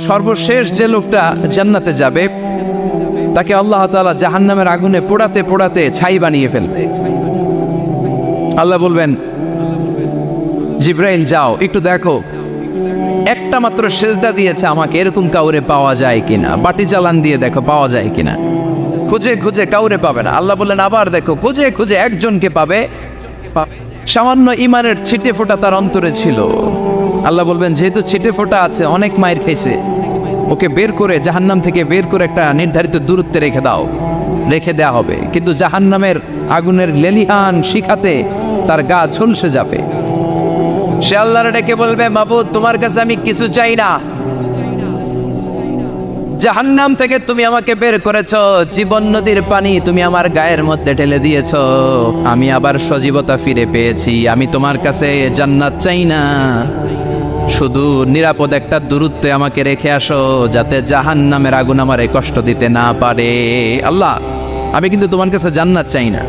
সর্বশেষ যে লোকটা জান্নাতে যাবে তাকে আল্লাহ তাআলা জাহান্নামের আগুনে পোড়াতে পোড়াতে ছাই বানিয়ে ফেলবে। আল্লাহ বলবেন, জিব্রাইল যাও একটু দেখো, একটা মাত্র সেজদা দিয়েছে আমাকে, এরকম কাউরে পাওয়া যায় কিনা, বাটি চালান দিয়ে দেখো পাওয়া যায় কিনা। খুঁজে খুঁজে কাউরে পাবে না। আল্লাহ বললেন আবার দেখো, খুঁজে খুঁজে একজনকে পাবে, সামান্য ইমানের ছিটে ফোঁটা তার অন্তরে ছিল। আল্লাহ বলবেন যেহেতু ছিটে ফোঁটা আছে, অনেক মায়ের খাইছে, ওকে বের করে জাহান্নাম থেকে বের করে একটা নির্ধারিত দূরত্বে রেখে দাও। রেখে দেয়া হবে, কিন্তু জাহান্নামের আগুনের লেলিহান শিখাতে তার গা ঝলসে যাবে। সে আল্লাহর ডেকে বলবে, মাবুদ তোমার কাছে আমি কিছু চাই না, জাহান্নাম থেকে তুমি আমাকে বের করেছো, জীবন নদীর পানি তুমি আমার গায়ের মধ্যে ঢেলে দিয়েছো, আমি আবার সজীবতা ফিরে পেয়েছি। আমি তোমার কাছে জান্নাত চাই না, শুধু নিরাপদ একটা দূরত্বে আমাকে রেখে আসো, যাতে জাহান্নামের আগুন আমারে কষ্ট দিতে না পারে। আল্লাহ আমি কিন্তু তোমার কাছে জান্নাত চাই না।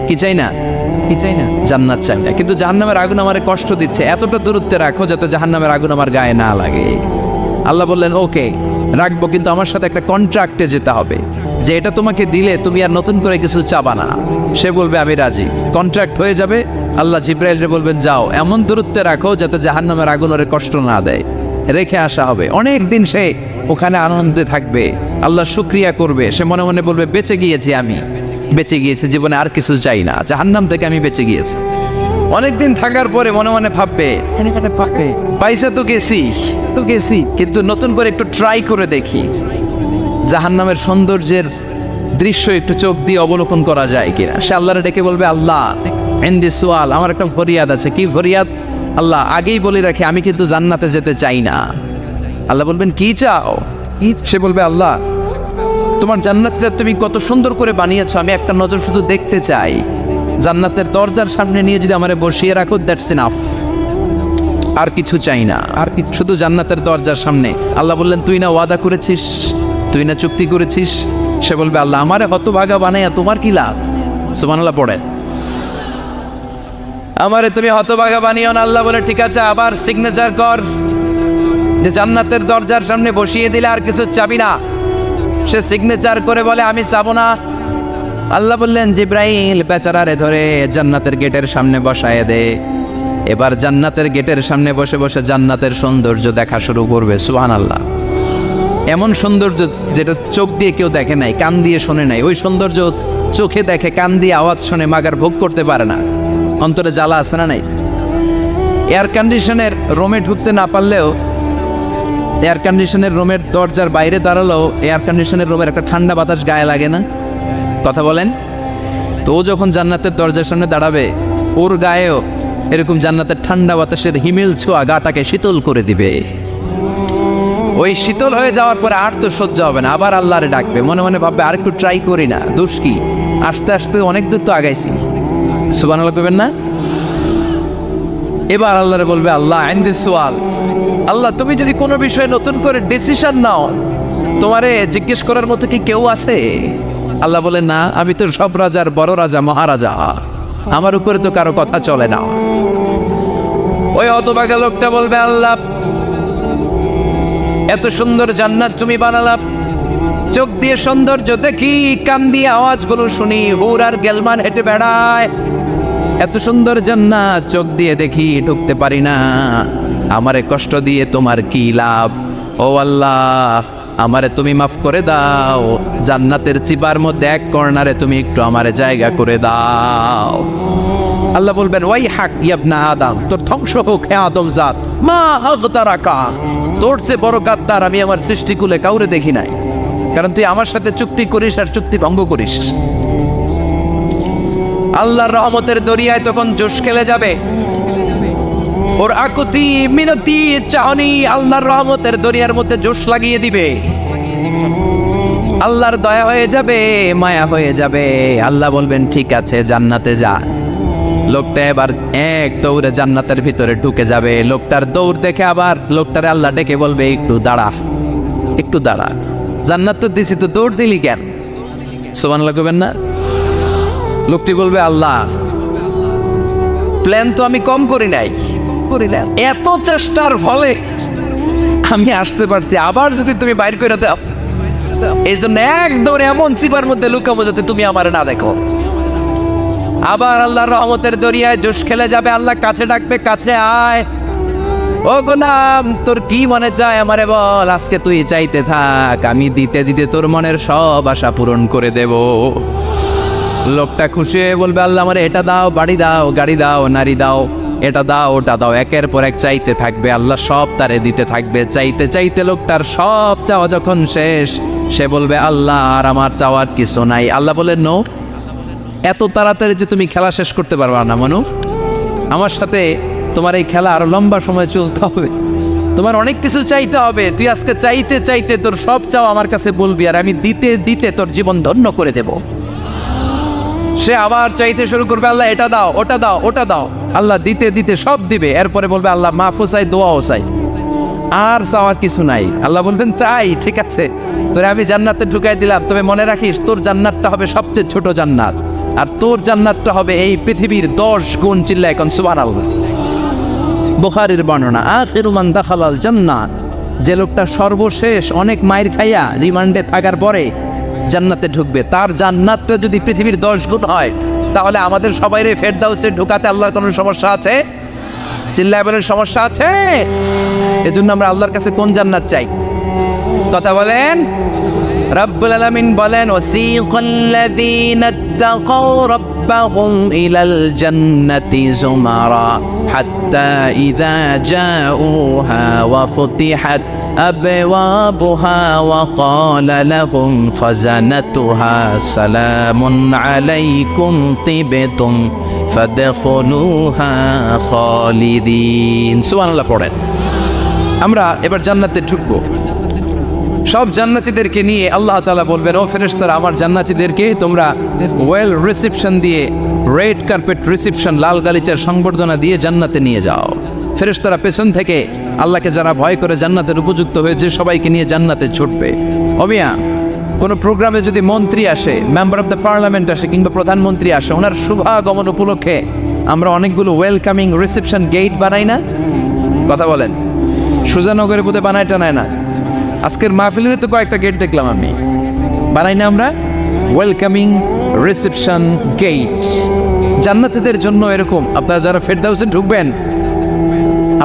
কি চাই না? কি চাই না? জান্নাত চাই না, কিন্তু জাহান্নামের আগুন আমারে কষ্ট দিচ্ছে, এতটা দূরত্বে রাখো যাতে জাহান্নামের আগুন আমার গায়ে না লাগে। আল্লাহ বললেন ওকে রাখবো, কিন্তু আমার সাথে একটা কন্ট্রাক্টে যেতে হবে, যে এটা তোমাকে দিলে তুমি আর নতুন করে কিছু চাবা না। সে বলবে আমি রাজি, কন্ট্রাক্ট হয়ে যাবে। আল্লাহ জিব্রাইলকে বলবেন যাও এমন দূরত্বে রাখো যাতে জাহান্নামের আগুন ওরে কষ্ট না দেয়। রেখে আসা হবে, অনেক দিন সে ওখানে আনন্দে থাকবে, আল্লাহ শুকরিয়া করবে। সে মনে মনে বলবে বেঁচে গিয়েছি, আমি বেঁচে গিয়েছি, জীবনে আর কিছু চাই না, জাহান্নাম থেকে আমি বেঁচে গিয়েছি। অনেকদিন থাকার পরে মনে মনে ভাববে পাইসা তো গেছি, কিন্তু নতুন করে একটু ট্রাই করে দেখি, জাহান্নামের সৌন্দর্যের দৃশ্য একটু চোখ দিয়ে অবলোকন করা যায় কিনা। সে আল্লাহরে ডেকে বলবে, আল্লাহ ইনদি সুআল, আমার একটা ফরিয়াদ আছে। কি ফরিয়াদ? আল্লাহ আগেই বলে রাখি আমি কিন্তু জান্নাতে যেতে চাই না। আল্লাহ বলবেন কি চাও? সে বলবে আল্লাহ তোমার জান্নাতটা তুমি কত সুন্দর করে বানিয়েছো, আমি একটা নজর শুধু দেখতে চাই। জান্নাতের দরজার সামনে নিয়ে যদি আমারে বসিয়ে রাখো, দ্যাটস ইনাফ, আর কিছু চাই না, আর কিছু, শুধু জান্নাতের দরজার সামনে। আল্লাহ বললেন তুই না ওয়াদা করেছিস, তুই না চুক্তি করেছিস। সে বলবে আল্লাহ আমারে হতভাগা বানাইয়া তোমার কি লাভ? সুবহানাল্লাহ পড়ে, আমারে তুমি হতভাগা বানিও না। আল্লাহ বলে ঠিক আছে, আবার সিগনেচার কর যে জান্নাতের দরজার সামনে বসিয়ে দিলে আর কিছু চাবি না। সে সিগনেচার করে বলে আমি চাবো না। আল্লাহ বললেন জিব্রাইল বেচারারে ধরে জান্নাতের গেটের সামনে বসায় দে। এবার জান্নাতের গেটের সামনে বসে বসে জান্নাতের সৌন্দর্য দেখা শুরু করবে। সুবহানাল্লাহ, এমন সৌন্দর্য যেটা চোখ দিয়ে কেউ দেখে নাই, কান দিয়ে শোনে নাই। ওই সৌন্দর্য চোখে দেখে, কান দিয়ে আওয়াজ শোনে, মাগার ভোগ করতে পারে না। অন্তরে জ্বালা আছে না নাই? এয়ার কন্ডিশনের রুমে ঢুকতে না পারলেও, এয়ার কন্ডিশনের রুমের দরজার বাইরে দাঁড়ালেও এয়ার কন্ডিশনের রুমের একটা ঠান্ডা বাতাস গায়ে লাগে না? কথা বলেন তো। ও যখন জান্নাতের দরজার সামনে দাঁড়াবে, ওর গায়েও এরকম জান্নাতের ঠান্ডা বাতাসের হিমেল ছোঁয়া গাটাকে শীতল করে দিবে। ওই শীতল হয়ে যাওয়ার পরে আর তো সহ্য হবে না, আবার আল্লাহরে ডাকবে, মনে মনে ভাববে আর একটু ট্রাই করি না, দোষ কি, আস্তে আস্তে অনেক দূর তো আগাইছি। সুবহানাল্লাহ করবেন না? এবার আল্লাহরে বলবে আল্লাহ ইনদি সুআল, আল্লাহ তুমি যদি কোনো বিষয়ে নতুন করে ডিসিশন নাও, তোমারে জিজ্ঞেস করার মতো কি কেউ আছে? আল্লাহ বলে না, আমি তো সব রাজার বড় রাজা, মহারাজা, আমার উপরে তো কারো কথা চলে না। ওই হতভাগা লোকটা বলবে আল্লাহ এত সুন্দর জান্নাত তুমি বানালা, চোখ দিয়ে সৌন্দর্য দেখি, কান দিয়ে আওয়াজগুলো শুনি, হুর আর গেলমান হেঁটে বেড়ায়, এত সুন্দর জান্নাত চোখ দিয়ে দেখি, ঢুকতে পারি না, আমারে কষ্ট দিয়ে তোমার কি লাভ? ও আল্লাহ আমারে তুমি মাফ করে দাও, জান্নাতের চিবার মধ্যে এক কর্নারে তুমি একটু আমারে জায়গা করে দাও। আল্লাহ বলবেন ওয়াই হাক ইবনা আদম, তোর ধ্বংস হোক হে আদম জাত, মা আগতারাকা, তোর চেয়ে বড় গাদ্দার আমি আমার সৃষ্টিকুলে কাউরে দেখি নাই, কারণ তুই আমার সাথে চুক্তি করিস আর চুক্তি ভঙ্গ করিস। আল্লাহর রহমতের দরিয়ায় তখন জোশ খেলে যাবে, ওর আকুতি মিনতি চাহনি আল্লাহর রহমতের দরিয়ার মধ্যে জোশ লাগিয়ে দিবে। আল্লাহর দয়া হয়ে যাবে, মায়া হয়ে যাবে। আল্লাহ বলবেন ঠিক আছে জান্নাতে যা। লোকটা এবার এক দৌড়ে জান্নাতের ভিতরে ঢুকে যাবে। লোকটার দৌড় দেখে আবার লোকটারে আল্লাহ ডেকে বলবে একটু দাঁড়া, একটু দাঁড়া, জান্নাত তো দিছি, তো দৌড় দিলি কেন? সুবহানাল্লাহ করবেন না? লোকটি বলবে আল্লাহ প্ল্যান তো আমি কম করি নাই, এত চেষ্টার ফলে আমি আসতে পারছি, আবার যদি তুমি বাইর করে দাও, এই জন্য একদম এমন চিপার মধ্যে লুকাবো যাতে তুমি আমার না দেখো। আবার আল্লাহর রহমতের দরিয়ায় জোশ খেলে যাবে, আল্লাহ কাছে ডাকবে, কাছে আয়, ও গোলাম তোর কি মনে চায় আমারে বল, আজকে তুই চাইতে থাক, আমি দিতে দিতে তোর মনের সব আশা পূরণ করে দেব। লোকটা খুশি হয়ে বলবে, আল্লাহ আমারে এটা দাও, বাড়ি দাও, গাড়ি দাও, নারী দাও, এটা দাও, ওটা দাও, একের পর এক চাইতে থাকবে, আল্লাহ সব তারে দিতে থাকবে। চাইতে চাইতে লোকটার সব চাওয়া যখন শেষ, সে বলবে, আল্লাহ আর আমার চাওয়ার কিছু নাই। আল্লাহ বলেন, নো, এত তাড়াতাড়ি যে তুমি খেলা শেষ করতে পারবা না মানুষ, আমার সাথে তোমার এই খেলা আরো লম্বা সময় চলতে হবে, তোমার অনেক কিছু চাইতে হবে। তুই আজকে চাইতে চাইতে তোর সব চাও আমার কাছে বলবি, আর আমি দিতে দিতে তোর জীবন ধন্য করে দেব। সে আবার চাইতে শুরু করবে, আল্লাহ এটা দাও, ওটা দাও, ওটা দাও, আল্লাহ দিতে দিতে সব দিবে। এরপরে বলবে, আল্লাহ মাফও চাই, দোয়াও চাই, আর চাওয়ার কিছু নাই। আল্লাহ বলবেন, তাই ঠিক আছে, তোরে আমি জান্নাতে ঢুকাই দিলাম, তবে মনে রাখিস তোর জান্নাতটা হবে সবচেয়ে ছোট জান্নাত, আর তোর জান্নাতটা হবে এই পৃথিবীর 10 গুণ। চিল্লা এখন সুবহানাল্লাহ। বুখারীর বর্ণনা, আখিরু মান দাখালাল জান্নাত, যে লোকটা সর্বশেষ অনেক মাইর খাইয়া রিমান্ডে থাকার পরে জান্নাতে ঢুকবে, তার জান্নাতটা যদি পৃথিবীর 10 গুণ হয়, তাহলে আমাদের সবাইরে ফেরদাউসে ঢুকাতে আল্লাহর কোনো সমস্যা আছে? চিল্লায় বলেন, সমস্যা আছে? এজন্য আমরা আল্লাহর কাছে কোন জান্নাত চাই? কথা বলেন। রব্বুল আলামিন বলেন, ওয়াসিকাল্লাযীনা ইত্তাকাউ রাব্বাহুম ইলাল জান্নাতি যুমারা হাত্তা ইযা জাউহা ওয়া ফুতিহাত আবওয়াবুহা ওয়া ক্বালা লাহুম খাযানাতুহা সালামুন আলাইকুম তিবতুম ফাদখুলুহা খালিদিন। সুবহানাল্লাহ পড়েন। আমরা এবার জান্নাতে ঢুকবো। সব জান্নাতীদেরকে নিয়ে আল্লাহ তাআলা বলবেন, ও ফেরেশতারা, আমার জান্নাতীদেরকে তোমরা ওয়েল রিসেপশন দিয়ে, রেড কার্পেট রিসেপশন, লাল গালিচার সংবর্ধনা দিয়ে জান্নাতে নিয়ে যাও। ফেরেশতারা পেছন থেকে আল্লাহকে যারা ভয় করে জান্নাতের উপযুক্ত হয়েছে সবাইকে নিয়ে জান্নাতে ছুটবে। অমিয়া, কোনো প্রোগ্রামে যদি মন্ত্রী আসে, মেম্বার অফ দ্য পার্লামেন্ট আসে, কিংবা প্রধানমন্ত্রী আসে, ওনার শুভাগমন উপলক্ষে আমরা অনেকগুলো ওয়েলকামিং রিসেপশন গেট বানাই না? কথা বলেন। সুজানগরের বোধে বানায় টানায় না? আজকের মাহফিলের তো কয়েকটা গেট দেখলাম আমি, বানাই না আমরা? Welcoming reception gate. জান্নাতীদের জন্য এরকম, আপনারা যারা ফেরদাউসে ঢুকবেন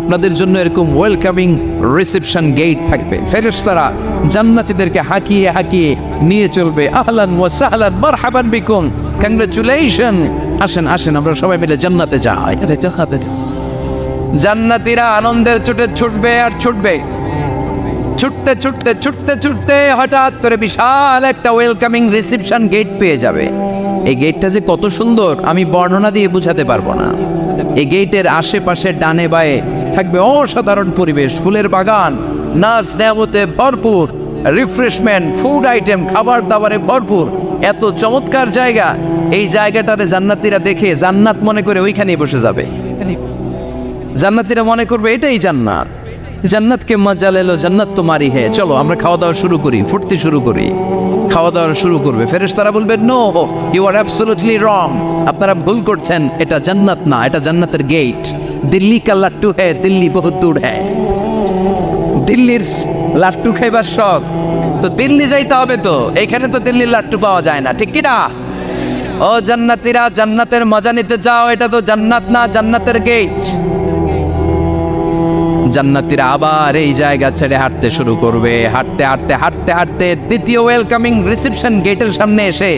আপনাদের জন্য এরকম ওয়েলকামিং রিসেপশন গেট থাকবে। ফেরেশতারা জান্নাতীদেরকে হাঁকিয়ে হাঁকিয়ে নিয়ে চলবে, আহলান ওয়া সাহলান মারহাবান বিকুম, কংগ্রাচুলেশন, আসেন আসেন আমরা সবাই মিলে জান্নাতে যাই। জান্নাতীরা আনন্দের চোটে ছুটবে আর ছুটবে, ছুটতে ছুটতে ছুটতে ছুটতে হঠাৎ করে বিশাল একটা ওয়েলকামিং রিসেপশন গেট পেয়ে যাবে। এই গেটটা যে কত সুন্দর আমি বর্ণনা দিয়ে বোঝাতে পারবো না। এই গেটের আশেপাশে ডানে বায়ে থাকবে অসাধারণ পরিবেশ, ফুলের বাগান, নাচ নেয়ামতে ভরপুর, রিফ্রেশমেন্ট, ফুড আইটেম, খাবার দাবারে ভরপুর, এত চমৎকার জায়গা। এই জায়গাটারে জান্নাতীরা দেখে জান্নাত মনে করে ওইখানেই বসে যাবে। জান্নাতীরা মনে করবে এটাই জান্নাত, জান্নাতকে মজা লেলো, জান্নাত তো মারি হে, চলো আমরা খাওয়া দাওয়া শুরু করি, ফুটতে শুরু করি। খাওয়া দাওয়া শুরু করবে। ফেরেশতারা বলবে, no, you are absolutely wrong, আপনারা ভুল করছেন, এটা জান্নাত না, এটা জান্নাতের গেট। দিল্লি কা লাট্টু হ্যায়, দিল্লি বহুত দূর হ্যায়। দিল্লির লাট্টু খাইবার শখ তো দিল্লি যাইতে হবে, তো এইখানে তো দিল্লির লাট্টু পাওয়া যায় না, ঠিক কি না? ও জান্নাতীরা, জান্নাতের মজা নিতে যাও, এটা তো জান্নাত না, জান্নাতের গেট। জান্নাতীরা আবার এই জায়গা ছেড়ে হাঁটতে শুরু করবে। হাঁটতে হাঁটতে হাঁটতে হাঁটতে দ্বিতীয় ওয়েলকামিং রিসেপশন গেটের সামনে এসে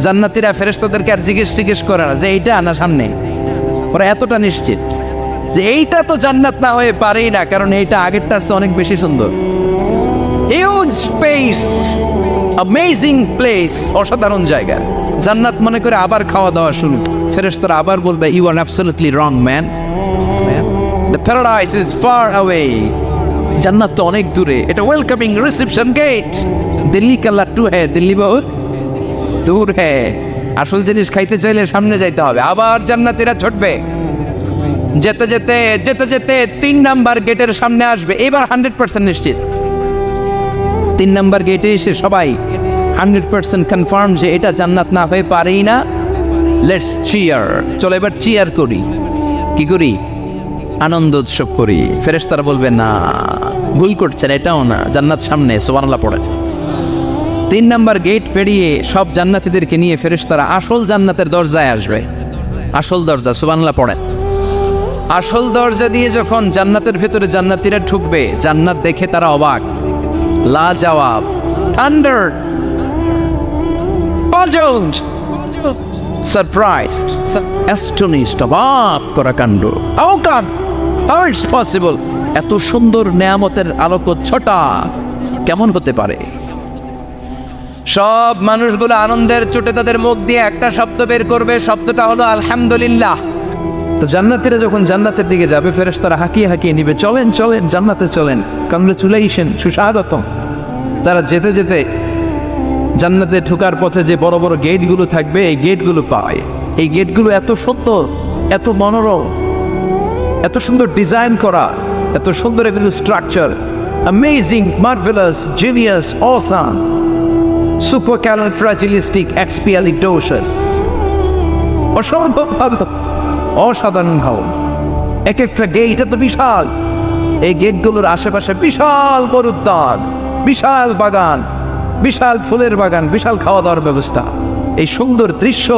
জান্নাতীরা ফেরেশতাদেরকে আর জিজ্ঞেস করে না যে এইটা না সামনে, ওরা এতটা নিশ্চিত যে এইটা তো জান্নাত না হয়ে পারেই না, কারণ এইটা আগের তার চেয়ে অনেক বেশি সুন্দর। হিউজ স্পেস, অ্যামেজিং প্লেস, অসাধারণ জায়গা। জান্নাত মনে করে আবার খাওয়া দাওয়া শুরু। ফেরেশতারা আবার বলবে, you are absolutely wrong man, the paradise is far away, জান্নাত তো অনেক দূরে, এটা ওয়েলকামিং রিসেপশন গেট। দিল্লি কা লাট্টু হ্যায়, দিল্লি বহুত দূর হ্যায়। আসল জিনিস খাইতে চাইলে সামনে যাইতে হবে। আবার জান্নাতীরা ছুটবে, যেতে যেতে যেতে যেতে 3 নাম্বার গেটের সামনে আসবে। এবার 100% নিশ্চিত 3 নাম্বার গেটে এসে সবাই 100% কনফার্ম যে এটা জান্নাত না হয়ে পারেই না। লেটস চিয়ার, চলো এবার চিয়ার করি। কি করি? আনন্দ উৎসব করি। ফেরেশতারা বলবে, না, ভুল করছেন, এটাও না, জান্নাত সামনে, সুবহানাল্লাহ পড়েছে। 3 নাম্বার গেট পেরিয়ে সব জান্নাতীদেরকে নিয়ে ফেরেশতারা আসল জান্নাতের দরজায় আসবে। আসল দরজা, সুবহানাল্লাহ পড়েন। আসল দরজা দিয়ে যখন জান্নাতের ভেতরে জান্নাতীরা ঢুকবে, জান্নাত দেখে তারা অবাক, লাজবাব, থান্ডার, পাজলড, সারপ্রাইজড, অ্যাস্টনিশড, অবাক করা কাণ্ড। How come, how it's possible, এত সুন্দর নেয়ামতের আলোকচ্ছটা কেমন হতে পারে? সব মানুষগুলো আনন্দের চোটে তাদের মুখ দিয়ে একটা শব্দ বের করবে, শব্দটা হলো আলহামদুলিল্লাহ। তো জান্নাতীরা যখন জান্নাতের দিকে যাবে, ফেরেশতারা হাঁকিয়ে হাঁকিয়ে নিবে, চলেন চলেন জান্নাতে চলেন, কংগ্রেচুলেশন, সুস্বাগতম। তারা যেতে যেতে জান্নাতে ঢোকার পথে যে বড় বড় গেটগুলো থাকবে, এই গেটগুলো পায়। এই গেটগুলো এত সুন্দর, এত মনোরম, এত সুন্দর ডিজাইন করা, এত সুন্দর এগুলো structure, amazing, marvellous, genius, awesome, supercalifragilisticexpialidocious, অসম্ভব ভালো, অসাধারণ ভাব। এক একটা গেট এত বিশাল, এই গেটগুলোর আশেপাশে বিশাল বড় উদ্যান, বিশাল বাগান, বিশাল ফুলের বাগান, বিশাল খাওয়া দাওয়ার ব্যবস্থা। এই সুন্দর দৃশ্য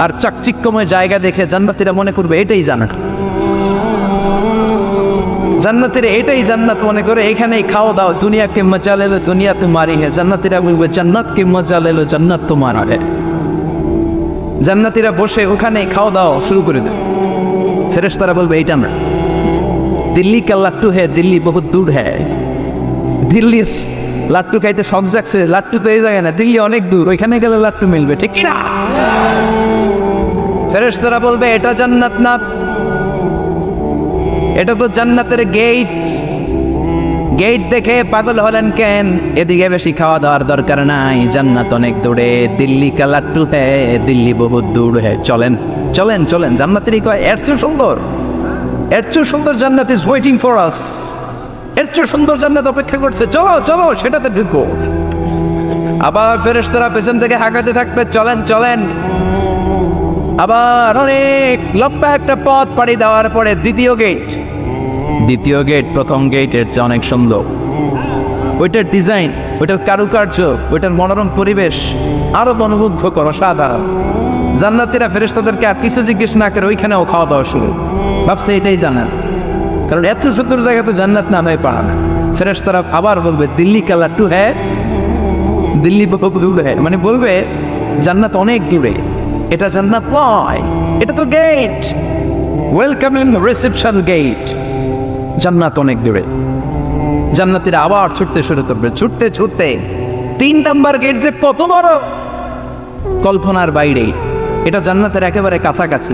আর চাকচিক্যময় জায়গা দেখে জান্নাতীরা মনে করবে এটাই জান্নাত। জান্নাতীরা এটাই জান্নাত মনে করে, এখানেই খাওয়া দাও। দুনিয়াকে মজা লেলো দুনিয়া তোমারি হে, জান্নাতীরা বলবে জান্নাতকে মজা লেলো জান্নাত তোমার হে। জান্নাতীরা বসে ওখানেই খাওয়া দাওয়া শুরু করে দেবে। ফেরেশতারা বলবে এইটা না, দিল্লি কা লাট্টু হে, দিল্লি বহুত দূর হ্যাঁ। দিল্লির লাট্টু খাইতে শখ জাগছে, লাট্টু তো এই জায়গায় না, দিল্লি অনেক দূর, ওইখানে গেলে লাট্টু মিলবে, ঠিক না? ফেরেশতারা বলবে এটা জান্নাত না, এটা তো জান্নাতের গেট। গেট দেখে পাগল হলেন কেন? এদিকে বেশি খাওয়া দাওয়ার দরকার নাই, জান্নাত অনেক দূরে, দিল্লি কা লাট্টু হ্যাঁ, দিল্লি বহুত দূর হ্যাঁ, চলেন চলেন চলেন। জান্নাতেরই কয় এর চেয়ে সুন্দর, এর চেয়ে সুন্দর জান্নাত ইজ ওয়েটিং ফর আস, এর চেয়ে সুন্দর জান্নাত অপেক্ষা করছে, চলো চলো সেটাতে ঢুকবো। আবার ফেরেশতারা পেছন থেকে হাঁকাতে থাকবে, চলেন চলেন। আবার অনেক লম্বা একটা পথ পাড়ি দেওয়ার পরে দ্বিতীয় গেট, দ্বিতীয় গেট প্রথম গেটের চেয়ে অনেক সুন্দর। ওইটার ডিজাইন, ওইটার কারুকার্য, ওইটার মনোরম পরিবেশ আরো মনোমুগ্ধকর, অসাধারণ। জান্নাতীরা ফেরেশতাদেরকে আর কিছু জিজ্ঞেস না করে ওইখানেও খাওয়া দাওয়া শুরু, ভাবছে এটাই জান্নাত, কারণ এত সুন্দর জায়গা তো জান্নাত না হয়ে পারে না। ফেরেশতারা আবার বলবে দিল্লি কা লাট্টু হ্যাঁ, দিল্লি বহুত দূর হ্যাঁ, মানে বলবে জান্নাত অনেক দূরে, এটা জান্নাত নয়, এটা তো গেট, ওয়েলকামিং রিসেপশন গেট, জান্নাত অনেক দূরে। জান্নাতীরা আবার ছুটতে শুরু করবে, ছুটতে ছুটতে 3 নাম্বার গেট যে কত বড়, কল্পনার বাইরে। এটা জান্নাতের একেবারে কাছাকাছি।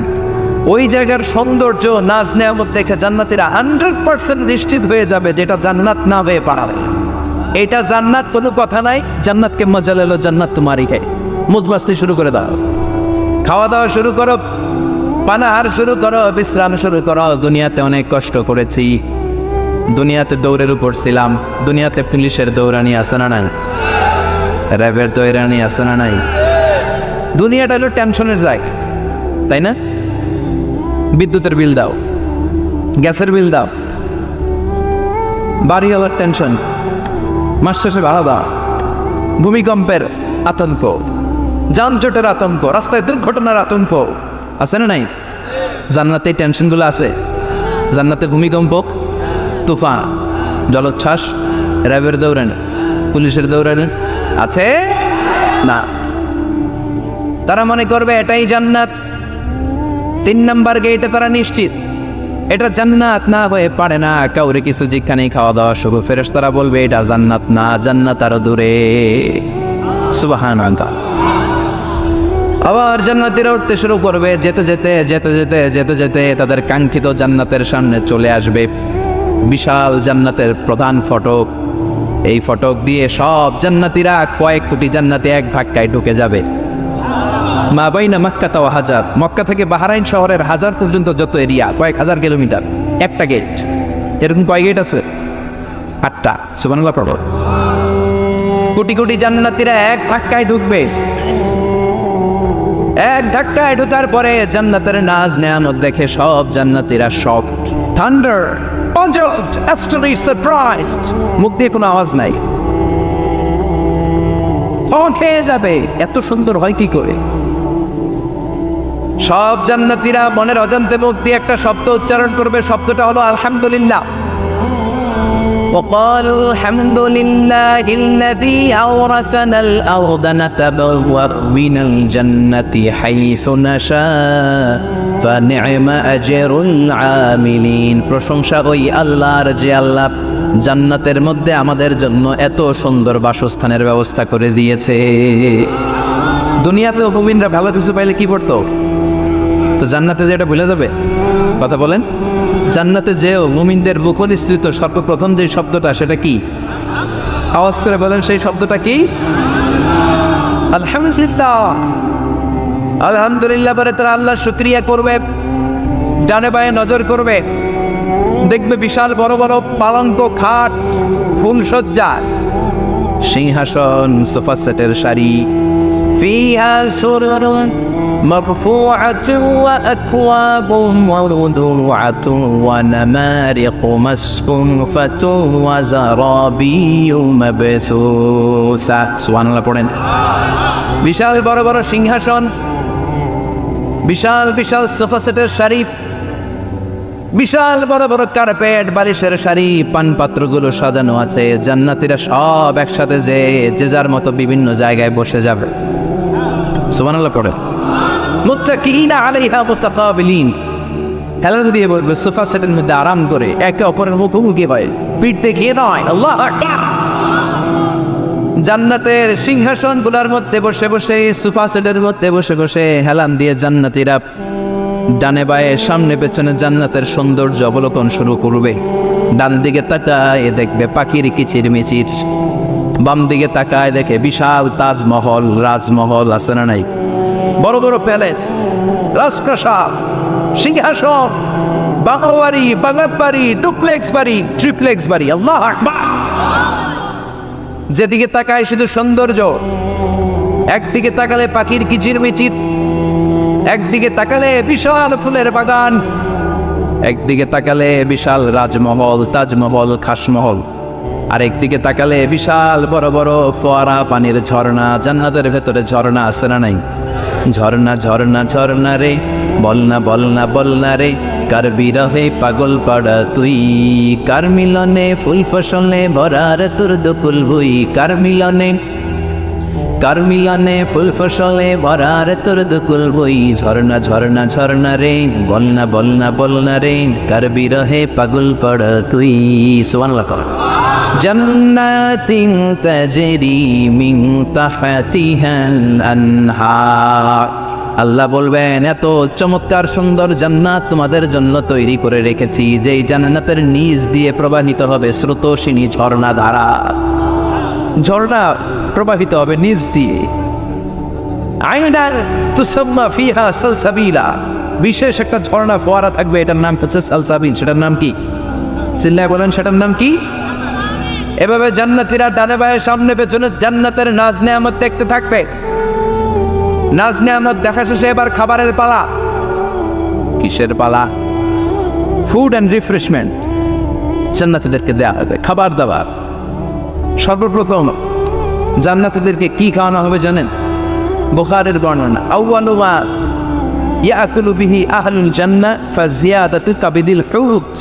ওই জায়গার সৌন্দর্য, নাজ নেয়ামত দেখে জান্নাতীরা 100% নিশ্চিত হয়ে যাবে যেটা জান্নাত না হয়ে পারে। এটা জান্নাত, কোনো কথা নাই। জান্নাতকে মজা লেলো জান্নাত তোমারই হে, মুজমাস্তি শুরু করে দাও, খাওয়া দাওয়া শুরু করো, পানাহার শুরু করো, বিশ্রাম শুরু করো। দুনিয়াতে অনেক কষ্ট করেছি, দুনিয়াতে দৌড়ের উপর ছিলাম, দুনিয়াতে পুলিশের দৌড়ানি আছে না নাই, র্যাবের দৌড়ানি আছে না নাই। দুনিয়াটা হলো টেনশনের জায়গা, তাই না? বিদ্যুতের বিল দাও, গ্যাসের বিল দাও, বাড়িওয়ালার টেনশন, মাস শেষে ভাড়া দাও, ভূমিকম্পের আতঙ্ক, যানজটের আতঙ্ক, রাস্তায় দুর্ঘটনার আতঙ্ক আছে না নাই? জান্নাতে এই টেনশনগুলো আছে। জান্নাতে ভূমিকম্প, তুফান, জলোচ্ছ্বাস, র্যাবের দৌড়ানি, পুলিশের দৌড়ানি আছে না। তারা মনে করবে এটাই জান্নাত। 3 নাম্বার গেটে তারা নিশ্চিত এটা জান্নাত না হয়ে পারে না। কাউরে কিছু যেখানেই খাওয়া দাওয়া শুরু, ফেরেশতারা বলবে এটা জান্নাত না, জান্নাত আরো দূরে। সুবহানাল্লাহ। আবার জান্নাতীরা উঠতে শুরু করবে, যেতে যেতে যেতে যেতে যেতে যেতে তাদের কাঙ্ক্ষিত জান্নাতের সামনে চলে আসবে। বিশাল জান্নাতের প্রধান ফটক, এই ফটক দিয়ে সব জান্নাতীরা, কয়েক কোটি জান্নাতি এক ধাক্কায় ঢুকে যাবে। মা বাইনা মক্কা তাও হাজার, মক্কা থেকে বাহরাইন শহরের হাজার পর্যন্ত যত এরিয়া, কয়েক হাজার কিলোমিটার, একটা গেট। এরকম কয় গেট আছে? 8টা। সুবহানাল্লাহ পড়ো। কোটি কোটি জান্নাতীরা এক ধাক্কায় ঢুকবে। এক ধাক্কায় ঢোকার পরে জান্নাতের নাজ নেয়ামত দেখে সব জান্নাতীরা shocked, thunder, puzzled, astonished, surprised. মুখ দিয়ে কোনো আওয়াজ নাই, খেয়ে যাবে, এত সুন্দর হয় কি করে? সব জান্নাতীরা মনের অজান্তে মুখ দিয়ে একটা শব্দ উচ্চারণ করবে, শব্দটা হলো আলহামদুলিল্লাহ। وقالوا الحمد لله الذي أورثنا الأرض نتبوأ من الجنة حيث نشاء فنعم أجر العاملين। প্রশংসা ওই আল্লাহর যে আল্লাহ জান্নাতের মধ্যে আমাদের জন্য এত সুন্দর বাসস্থানের ব্যবস্থা করে দিয়েছে। দুনিয়াতেও মুমিনরা ভালো কিছু পাইলে কি করতো? তো জান্নাতে যে এটা ভুলে যাবে? কথা বলেন। জান্নাতে যেও মুমিনদের মুখনিসৃত সর্বপ্রথম যে শব্দটা, সেটা কি? আওয়াজ করে বলেন, সেই শব্দটা কি? আলহামদুলিল্লাহ। আলহামদুলিল্লাহ বলে তারা আল্লাহ শুকরিয়া করবে, ডানে বায়ে নজর করবে, দেখবে বিশাল বড় বড় পালঙ্ক, খাট, ফুলসজ্জা, সিংহাসন, সোফা সেটের সারি, فيها سرر مرفوعة وأكواب موضوعة ونمارق مصفوفة وزرابي مبثوثة। সুবহান আল্লাহ পড়েন। বিশাল বড় বড় সিংহাসন, বিশাল বিশাল সোফা সেটের সারি, বিশাল বড় বড় কার্পেট, বালিশের সারি, পানপাত্রগুলো সাজানো আছে। জান্নাতীরা সব একসাথে যে যার মতো বিভিন্ন জায়গায় বসে যাবে। সুবহানাল্লাহ পড়ে। মুত্তাকিনা আলাইহা মুতাকাবিলিন, হেলান দিয়ে বলবে সোফা সেটের মধ্যে আরাম করে, একে অপরের মুখোমুখি হয়, পিঠ দেখিয়ে নয়। আল্লাহু আকবার। জান্নাতের সিংহাসনগুলোর মধ্যে বসে বসে, সোফা সেটের মধ্যে বসে বসে হেলান দিয়ে জান্নাতীরা ডানে বায়ে সামনে পেছনে জান্নাতের সৌন্দর্য অবলোকন শুরু করবে। ডান দিকে তাকায় দেখবে পাখির কিচির মিচির, বাম দিকে তাকায় দেখে বিশাল তাজমহল, রাজমহল আছে না নাই? বড় বড় প্যালেস, রাজপ্রাসাদ, সিংহাসন, বাংলা বাড়ি, বাগান বাড়ি, ডুপ্লেক্স বাড়ি, ট্রিপ্লেক্স বাড়ি। আল্লাহু আকবার। যেদিকে তাকায় শুধু সৌন্দর্য। একদিকে তাকালে পাখির কিচির মিচির, একদিকে তাকালে বিশাল ফুলের বাগান, একদিকে তাকালে বিশাল রাজমহল, তাজমহল, খাসমহল, আর একদিকে তাকালে বিশাল বড় বড় ফোয়ারা, পানির ঝর্ণা। জান্নাতের ভেতরে ঝর্ণা আছে না নাই? ঝর্ণা ঝর্ণা ঝর্ণা রে, বলনা বলনা বলনা রে, কার বিরহে পাগল পাড়া তুই, কার মিলনে ফুল ফসলে ভরার তোর দকুল ভুই, কার মিলনে ফুল ফসলে ভরার তোর দকুল বই। ঝর্ণা ঝর্ণা ঝর্ণা রে, বলনা বলনা বলনা রে, কার বিরহে পাগল পাড়া তুই। সুবহানাল্লাহ। জান্নাতিন তাজরি মিন তাহতিহাল আনহার। আল্লাহ বলবেন, এত চমৎকার সুন্দর জান্নাত তোমাদের জন্য তৈরি করে রেখেছি, যেই জান্নাতের নিচ দিয়ে প্রবাহিত হবে স্রোতস্বিনী ঝর্ণা ধারা। ঝর্ণা প্রবাহিত হবে নিচ দিয়ে। আইনান তুসাম্মা ফিহা সালসাবিলা, বিশেষ একটা ঝর্ণা ফোয়ারা থাকবে, এটার নাম হচ্ছে সালসাবিল। সেটার নাম কি? চিল্লায় বলেন, সেটার নাম কি? এভাবে জান্নাতীরা ডানে বায়ে সামনে পেছনে জান্নাতের নাজ নেয়ামত দেখতে থাকবে। নাজ নেয়ামত দেখা শেষে এবার খাবারের পালা। কিসের পালা? ফুড অ্যান্ড রিফ্রেশমেন্ট জান্নাতীদেরকে দেওয়া হবে, খাবার দাবার। সর্বপ্রথম জান্নাতীদেরকে কি খাওয়ানো হবে জানেন? বুখারীর বর্ণনা, আউয়ালু মা ইয়াকুলু বিহি আহলুল জান্নাহ ফাজিয়াদাতু কাবিদিল হুত।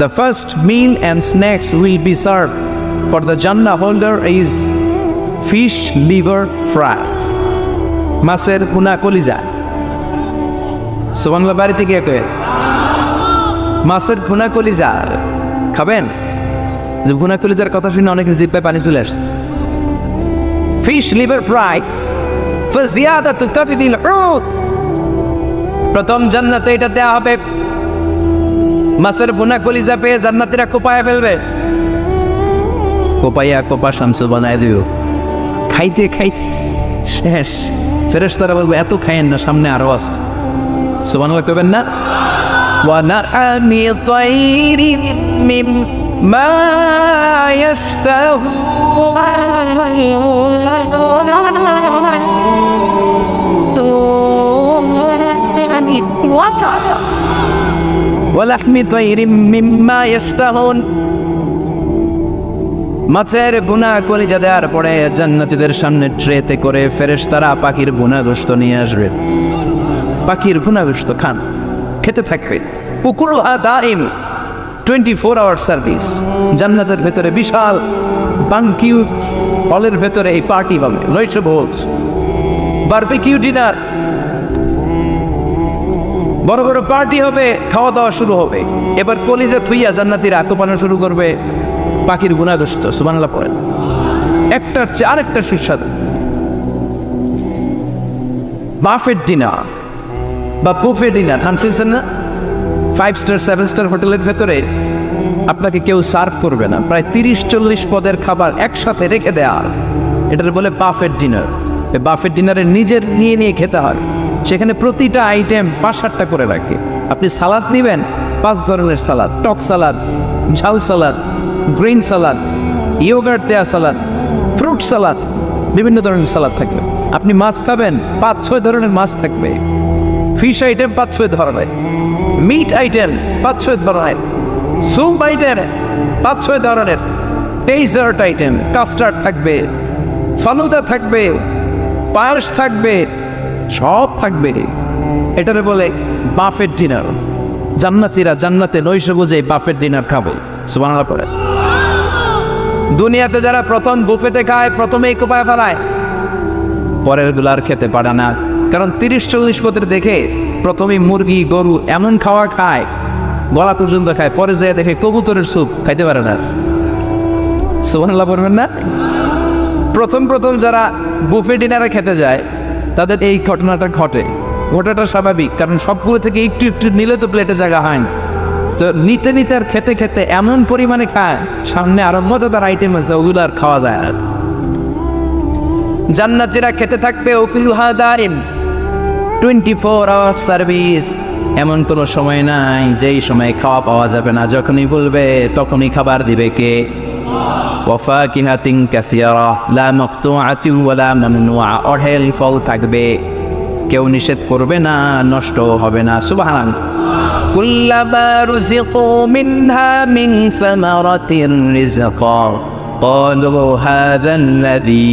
The first meal and snacks will be served for the Jannah holder is fish liver fry, মাছের ভুনা কলিজা। সুবহানাল্লাহ। বাড়িতে গিয়ে কয়ে মাছের ভুনা কলিজা খাবেন? যে ভুনা কলিজার কথা শুনে অনেকের জিহ্বায় পানি চলে আসছে। ফিশ লিভার ফ্রাই ফাজিয়াদাতু কাবিদিল হুত, প্রথম জান্নাতে এটা দেয়া হবে। মাছের ভুনা কলিজা পেয়ে জান্নাতীরা কোপায়া ফেলবে, কোপাইয়া কোপা শামসু বানায় দিও। খাইতে খাইতে শেষ। ফেরেশতারা বলবে, এত খাইয়েন না, সামনে আরো আছে। সুবহানাল্লাহ কইবেন না? ওয়া নাআমি তাইরিন মিম্মা ইয়াশতাহুন, ওয়া লাহমি তায়রিম মিম্মা ইশতাহুন। মাছের ভুনা কলিজা দেওয়ার পরে জান্নাতীদের সামনে ট্রেতে করে ফেরেশতারা পাখির ভুনা গোশত নিয়ে আসবে। পাখির ভুনা গোশত খান, খেতে থাকবে। উকুলুহা দাইম, 24 আওয়ার সার্ভিস। জান্নাতের ভেতরে বিশাল বানকিউট হলের ভেতরে এই পার্টি হবে, নয়শো ভোজ, বারবিকিউ ডিনার, বড় বড় পার্টি হবে, খাওয়া দাওয়া শুরু হবে। এবার কলিজা থুইয়া জান্নাতীরা আত্মপানা শুরু করবে পাখির গুণাগস্ত। সুবহানাল্লাহ পড়েন। একটার চেয়ে আরেকটা সুস্বাদু। বাফেট ডিনার বা বুফে ডিনার নাম শুনছেন না? 5 স্টার 7 স্টার হোটেলের ভেতরে আপনাকে কেউ সার্ভ করবে না, প্রায় 30-40 পদের খাবার একসাথে রেখে দেয়া। এটার বলে বাফেট ডিনার। বাফেট ডিনারে নিজের নিয়ে খেতে হয়। সেখানে প্রতিটা আইটেম 5-7টা করে রাখে। আপনি সালাদ নেবেন, 5 ধরনের সালাদ, টক সালাদ, ঝাল সালাদ, গ্রিন সালাদ, ইয়োগার্ট দেয়া সালাদ, ফ্রুট সালাদ, বিভিন্ন ধরনের সালাদ থাকবে। আপনি মাছ খাবেন, 5-6 ধরনের মাছ থাকবে। ফিশ আইটেম 5-6 ধরনের, মিট আইটেম 5-6 ধরনের, স্যুপ আইটেম 5-6 ধরনের, ডেজার্ট আইটেম, কাস্টার্ড থাকবে, ফালুদা থাকবে, পায়েস থাকবে, সব থাকবে। এটারে বলে বাফেট ডিনার। জান্নাতীরা জান্নাতে নৈশে বুঝে বাফেট ডিনার খাবে। সুবহানাল্লাহ পড়ে। দুনিয়াতে যারা প্রথম বুফেতে খায়, প্রথমেই কোপায় ফেলায়, পরের গুলো আর খেতে পারে না। কারণ 30-40 পদের দেখে প্রথমেই মুরগি গরু এমন খাওয়া খায়, গলা পর্যন্ত খায়, পরে যেয়ে দেখে কবুতরের স্যুপ খাইতে পারে না। সুবহানাল্লাহ পড়বেন না? প্রথম যারা বুফে ডিনারে খেতে যায় তাদের এই ঘটনাটা ঘটে। ঘটাটা স্বাভাবিক, কারণ সবগুলো থেকে একটু একটু নিলে তো প্লেটে জায়গা হয় না। তো নিতে নিতে আর খেতে খেতে এমন পরিমাণে খায়, সামনে আরো মজাদার আইটেম আছে, ওগুলো আর খাওয়া যায় না। জান্নাতীরা খেতে থাকবে উকুলুহা দাইম, 24 আওয়ার সার্ভিস। এমন কোনো সময় নাই যেই সময় খাওয়া পাওয়া যাবে না। যখনই বলবে তখনই খাবার দিবে কে? ওয়াফাকিহাতিন কাসীরা লা মাকতুআতিন ওয়ালা মামনুআ। অঢেল ফল থাকবে, কেউ নিষেধ করবে না, নষ্ট হবে না। সুবহানাল্লাহ। কুল্লামা রুযিকু মিনহা মিন সামারাতির রিজকা ক্বালু হাযাল্লাযী।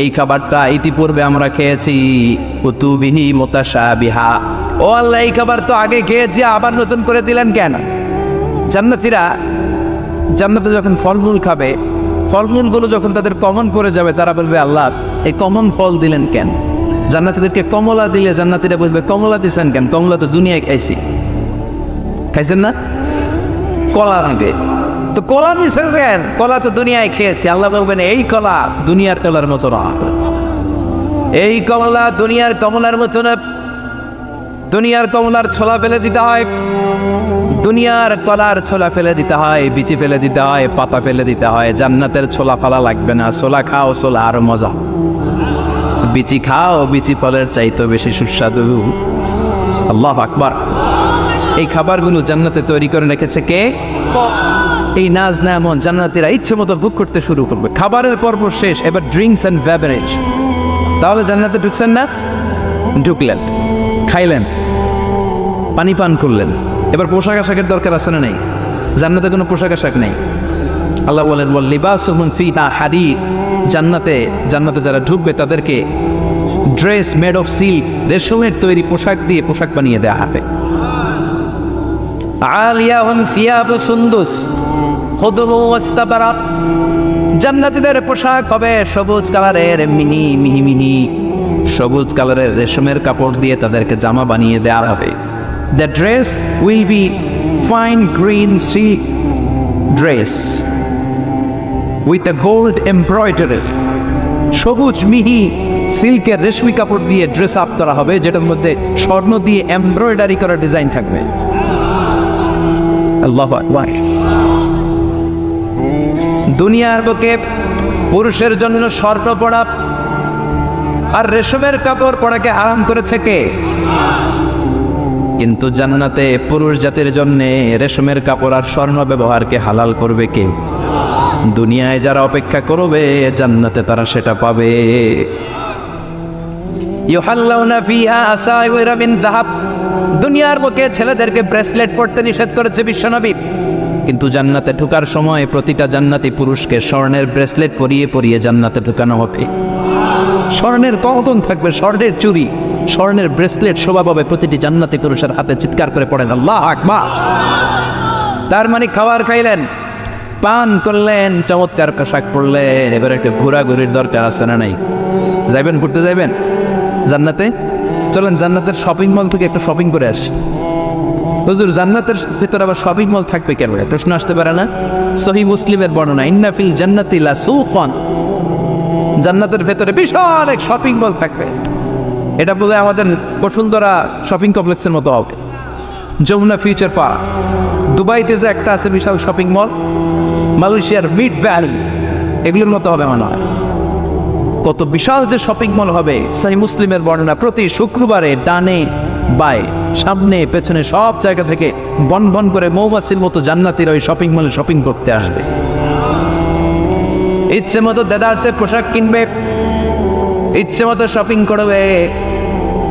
এই খাবারটা ইতিপূর্বে আমরা খেয়েছি, কুতুবিহি মুতাশাবিহা। ও আল্লাহ, এই খাবার তো আগে খেয়েছি, আবার নতুন করে দিলেন কেন? জান্নাতীরা জান্নাতে যখন ফলমূল খাবে, ফলমূলগুলো যখন তাদের কমন পড়ে যাবে, তারা বলবে আল্লাহ এই কমন ফল দিলেন কেন? জান্নাতীদেরকে কমলা দিলে জান্নাতীরা বলবে কমলা দিছেন কেন? কমলা তো দুনিয়ায় খাইছি। খাইছেন না? কলা দিবে, তো কলা দিছেন কেন? কলা তো দুনিয়ায় খেয়েছি। আল্লাহ বলবেন এই কলা দুনিয়ার কলার মতো না, এই কমলা দুনিয়ার কমলার মতো না। দুনিয়ার কমলার ছোলা ফেলে দিতে হয়, দুনিয়ার কলার ছোলা ফেলে দিতে হয়, বিচি ফেলে দিতে হয়, পাতা ফেলে দিতে হয়। জান্নাতের ছোলা ফালা লাগবে না। ছোলা খাও, ছোলা আরো মজা। বিচি খাও, বিচি ফলের চাইতে বেশি সুস্বাদু। আল্লাহু আকবার। এই খাবারগুলো জান্নাতে তৈরি করে রেখেছে কে? এই নাজ নেয়ামত জান্নাতীরা ইচ্ছে মতো ভোগ করতে শুরু করবে। খাবারের পর্ব শেষ, এবার ড্রিঙ্কস এন্ড বেভারেজ। তাহলে জান্নাতে ঢুকছেন না? ঢুকলেন, খাইলেন, পানি পান করলেন। এবার পোশাক আশাকের দরকার আছে না নেই? জান্নাতে কোনো পোশাক আশাক নেই। আল্লাহ বলেন ওয়াল লিবাসুহুম ফিহা হারির। জান্নাতে যারা ঢুকবে তাদেরকে ড্রেস মেড অফ সিল্ক, রেশমের তৈরি পোশাক দিয়ে পোশাক বানিয়ে দেওয়া হবে। আলিয়াহুম সিয়াবু সুন্দুস খুদরু ওয়াস্তাবারাক। জান্নাতীদের পোশাক হবে সবুজ কালারের, মিহি সবুজ কালারের রেশমের কাপড় দিয়ে তাদেরকে জামা বানিয়ে দেওয়া হবে। The dress will be fine green silk dress with a gold embroidery. সবুজ মিহি সিল্কের রেশমি কাপড় দিয়ে ড্রেস আপ করা হবে, যেটার মধ্যে স্বর্ণ দিয়ে এমব্রয়ডারি করা ডিজাইন থাকবে। আল্লাহু আকবার। দুনিয়ার বুকে পুরুষের জন্য স্বর্ণ পরা আর রেশমের কাপড় পরাকে হারাম করেছে কে? কিন্তু জান্নাতে পুরুষ জাতির জন্য রেশমের কাপড় আর স্বর্ণ ব্যবহারকে হালাল করবে কে? দুনিয়ায় যারা অপেক্ষা করবে, জান্নাতে তারা সেটা পাবে। ইউহাল্লাউনা ফিহা আসাইওয়ারা মিন যাহাব। দুনিয়ার বুকে ছেলেদেরকে ব্রেসলেট পরতে নিষেধ করেছে বিশ্বনবী, কিন্তু জান্নাতে ঢোকার সময় প্রতিটা জান্নাতি পুরুষকে স্বর্ণের ব্রেসলেট পরিয়ে পরিয়ে জান্নাতে ঢোকানো হবে। স্বর্ণের কঙ্কন থাকবে, স্বর্ণের চুড়ি, স্বর্ণের ব্রেসলেট শোভা পাবে প্রতিটি জান্নাতি পুরুষের হাতে। চিৎকার করে পড়েন আল্লাহু আকবার। তার মানে খাবার খাইলেন, পান করলেন, চমৎকার পোশাক পরলেন, এবার একটা ঘোরাঘুরির দরকার আছে না নাই? যাইবেন, ঘুরতে যাইবেন জান্নাতে? চলেন জান্নাতের শপিং মল থেকে একটু শপিং করে আসি। হুজুর জান্নাতের ভিতরে আবার শপিং মল থাকবে কেন? প্রশ্ন আসতে পারে না? সহিহ মুসলিমের বর্ণনা, ইন্না ফিল জান্নাতি লাসুকান, জান্নাতের ভেতরে বিশাল এক শপিং মল থাকবে। এটা বলে আমাদের বসুন্ধরা শপিং কমপ্লেক্সের মতো হবে, যমুনা ফিউচার পার্ক। দুবাইতে যে একটা আছে বিশাল শপিং মল, মালয়েশিয়ার মিড ভ্যালি, এগুলোর মতো হবে মনে হয়। কত বিশাল যে শপিং মল হবে। সহিহ মুসলিমের বর্ণনা, প্রতি শুক্রবারে ডানে বায়ে সামনে পেছনে সব জায়গা থেকে বন বন করে মৌমাছির মতো জান্নাতীরা ওই শপিং মলে শপিং করতে আসবে। ইচ্ছে মতো দেদারসে পোশাক কিনবে, ইচ্ছে মতো শপিং করবে,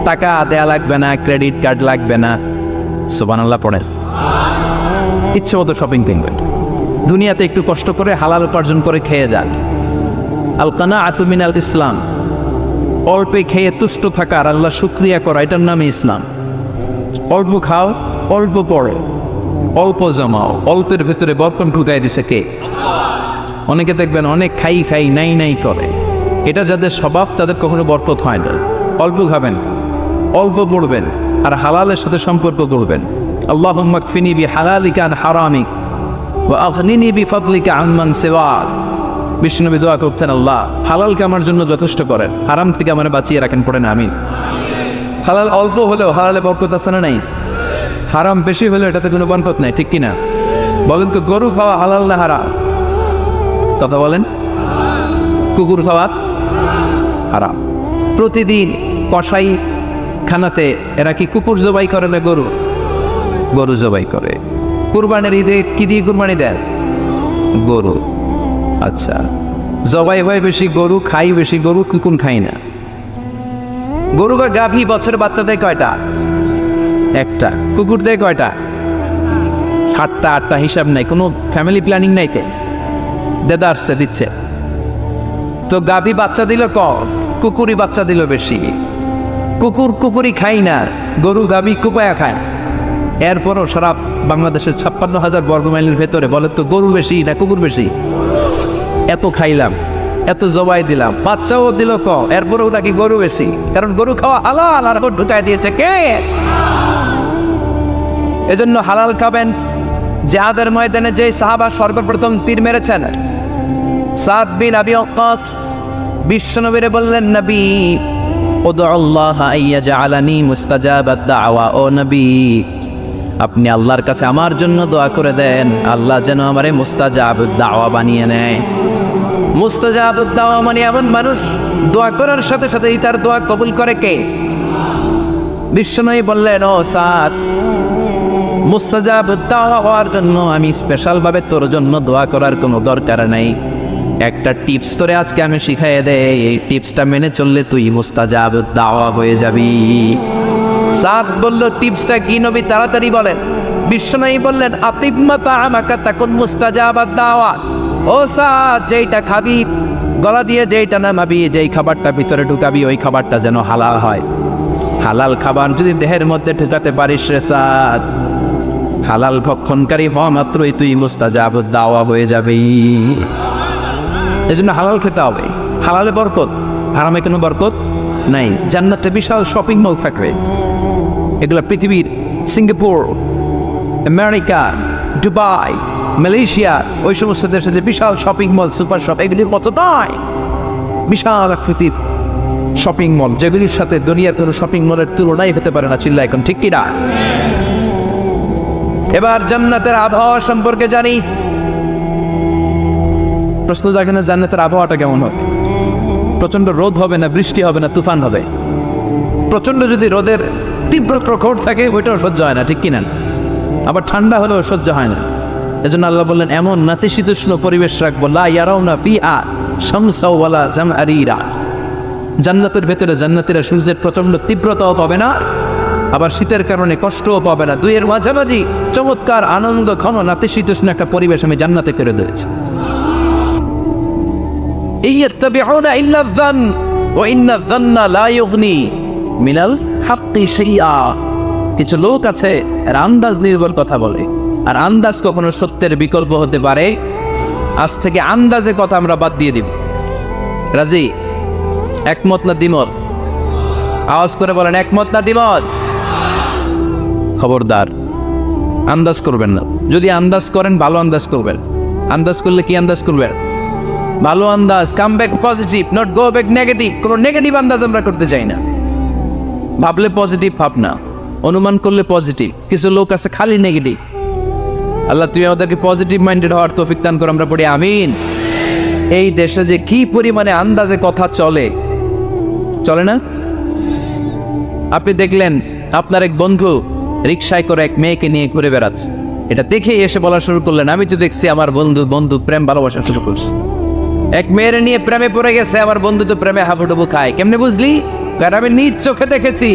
টাকা দেয়া লাগবে না, ক্রেডিট কার্ড লাগবে না। সুবহানাল্লাহ পড়েন। ইচ্ছে মতো শপিং কিনবেন। দুনিয়াতে একটু কষ্ট করে হালাল উপার্জন করে খেয়ে যান। আল কানাআতু মিনাল ইসলাম, অল্পে খেয়ে তুষ্ট থাকা আর আল্লাহ শুকরিয়া করা, এটার নামে ইসলাম। অল্প খাও, অল্প পড়ো, অল্প জমাও, অল্পের ভেতরে বরকত ঢুকাই দিছে কে? অনেকে দেখবেন অনেক খাই খাই নাই নাই করে, এটা যাদের স্বভাব তাদের কখনো বরকত হয় না। অল্প খাবেন, অল্প পড়বেন, আর হালালের সাথে সম্পর্ক করবেন। আল্লাহুম্মা কফিনি বিহালালিকা আন হারামিক ওয়া আগনিনি বিফাদলিকা আম্মান সিওয়াক। বিষ্ণুনবী দোয়া করতেন, আল্লাহ হালালকে আমার জন্য যথেষ্ট করেন, হারাম থেকে আমার বাঁচিয়ে রাখেন। পড়েন আমিন। হালাল অল্প হলেও হালালে বরকত আছে না নাই? হারাম বেশি হলেও এটাতে কোনো বরকত নাই, ঠিক কিনা? বলেন তো, গরু খাওয়া হালাল না হারাম? কথা বলেন। কুকুর খাওয়া হারাম। প্রতিদিন কসাই খানাতে এরা কি কুকুর জবাই করে না গরু? গরু জবাই করে। কুরবানির ঈদে কি দিয়ে কুরবানি দেন? গরু। আচ্ছা, জবাই হয় বেশি গরু, খাই বেশি গরু, কুকুর খাই না। গরু বা গাভী বছরে বাচ্চা দেয় কয়টা? একটা। কুকুর দেয় কয়টা? 7টা 8টা, হিসাব নাই, কোনো ফ্যামিলি প্ল্যানিং নাই। তে দেদারসে দিচ্ছে তো গাভী বাচ্চা দিল কম, কুকুরই বাচ্চা দিল বেশি। কুকুর কুকুরই খাই না, গরু গাভী কুপায়া খায়। এরপরও সারা বাংলাদেশের 56,000 বর্গমাইলের ভেতরে বলে তো গরু বেশি না কুকুর বেশি? এত খাইলাম, এত জবাই দিলাম, বাচ্চাও দিল কম, এরপরেও নাকি গরু বেশি। কারণ গরু খাওয়া হালাল, আর ঢুকাই দিয়েছে কে? এজন্য হালাল খাবেন। জিহাদের ময়দানে যে সাহাবা সর্বপ্রথম তীর মেরেছেন, সাদ বিন আবি ওয়াক্কাস, বিশ্বনবীরে বললেন, নবী উদউ আল্লাহ আইয়াজআলানি মুস্তাজাবাদ দাওয়া। ও নবী, আপনি আল্লাহর কাছে আমার জন্য দোয়া করে দেন, আল্লাহ যেন আমারে মুস্তাজাবুদ দাওয়া বানিয়ে নেয়। মুস্তাজাবুদ দাওয়া মানে এমন মানুষ দোয়া করার সাথে সাথেই তার দোয়া কবুল করে কে? বিশ্বনবী বললেন, ও সাদ, মুস্তাজাবুদ দাওয়া হওয়ার জন্য আমি স্পেশাল ভাবে তোর জন্য দোয়া করার কোনো দরকার নাই। একটা টিপস তোরে আজকে আমি শিখাই দেই, এই টিপসটা মেনে চললে তুই মুস্তাজাবুদ দাওয়া হয়ে যাবি। সাদ বলল, টিপসটা কি নবী? তাড়াতাড়ি বলেন। বিশ্বনবী বললেন, আতিম্মা তাআমাকা তাকুন মুস্তাজাবাদ দাওয়া। ও সাদ, যেইটা খাবি গলা দিয়ে, যেইটা নামাবি, যেই খাবারটা ভিতরে ঢুকাবি, ওই খাবারটা যেন হালাল হয়। হালাল খাবার যদি দেহের মধ্যে ঢুকাতে পারিস রে সাদ, হালাল ভক্ষণকারী হওয়া মাত্রই তুই মুস্তাজাবুদ দাওয়া হয়ে যাবি। এজন্য হালাল খেতে হবে। হালালে বরকত, হারামে কোনো বরকত নাই। জান্নাতে বিশাল শপিং মল থাকবে। এগুলো পৃথিবীর সিঙ্গাপুর, আমেরিকা, দুবাই, মালয়েশিয়া, ওই সমস্ত দেশে যে বিশাল শপিং মল, সুপার শপ, এগুলির মতো নয়। বিশাল আকৃতির শপিং মল, যেগুলির সাথে দুনিয়ার কোনো শপিং মলের তুলনাই হতে পারে না। চিল্লা এখন ঠিক কিনা? এবার জান্নাতের আবহাওয়া সম্পর্কে জানি। প্রশ্ন জাগে না, জান্নাতের আবহাওয়াটা কেমন হবে? প্রচন্ড রোদ হবে না, বৃষ্টি হবে না, তুফান হবে? প্রচন্ড যদি রোদের তীব্র প্রখর থাকে, ওইটাও সহ্য হয় না, ঠিক কিনা? আবার ঠান্ডা হলেও সহ্য হয় না। এজন্য আল্লাহ বললেন, এমন নাতিশীতোষ্ণ পরিবেশ রাখবো, লা ইয়ারাউনা ফিহা শামসাও ওয়ালা জামহারিরা। জান্নাতের ভেতরে জান্নাতীরা সূর্যের প্রচন্ড তীব্রতাও পাবে না, আবার শীতের কারণে কষ্টও পাবে না। দুইয়ের মাঝামাঝি চমৎকার আনন্দ ঘন নাতিশীতোষ্ণ একটা পরিবেশ আমি জান্নাতে করে দিয়েছি। ইয়াত্তাবিউনা ইল্লা যান ওয়া ইন্না যান্না লা ইউগনি মিনাল হাক্কি শাইআ। কিছু লোক আছে এরা আন্দাজ নির্ভর কথা বলে, আর আন্দাজ কখনো সত্যের বিকল্প হতে পারে। আজ থেকে আন্দাজে কথা আমরা বাদ দিয়ে দিব। রাজি? একমত না দ্বিমত? আওয়াজ করে বলেন, একমত না দ্বিমত? খবরদার আন্দাজ করবেন না। যদি আন্দাজ করেন ভালো আন্দাজ করবেন। আন্দাজ করলে কি আন্দাজ করবেন? ভালো আন্দাজ। Come back positive, not go back negative. কোনো নেগেটিভ আন্দাজ আমরা করতে চাই না। ভাবলে পজিটিভ ভাবনা, অনুমান করলে পজিটিভ। কিছু লোক আছে খালি নেগেটিভ। আল্লাহ তুই আমাদেরকে পজিটিভ মাইন্ডেড হওয়ার তৌফিক দান কর, আমরা পড়ি আমিন। এই দেশে যে কি পরিমাণে আন্দাজে কথা চলে, চলে না? আপনি দেখলেন আপনার এক বন্ধু রিকশায় করে এক মেয়েকে নিয়ে ঘুরে বেড়াচ্ছে, এটা দেখেই এসে বলা শুরু করলেন, আমি তো দেখছি আমার বন্ধু প্রেম ভালোবাসা শুরু করছে, এক মেয়ের নিয়ে প্রেমে পড়ে গেছে, আমার বন্ধু তো প্রেমে হাবুডুবু খায়। কেমনে বুঝলি? কারণ আমি নিজ চোখে দেখেছি।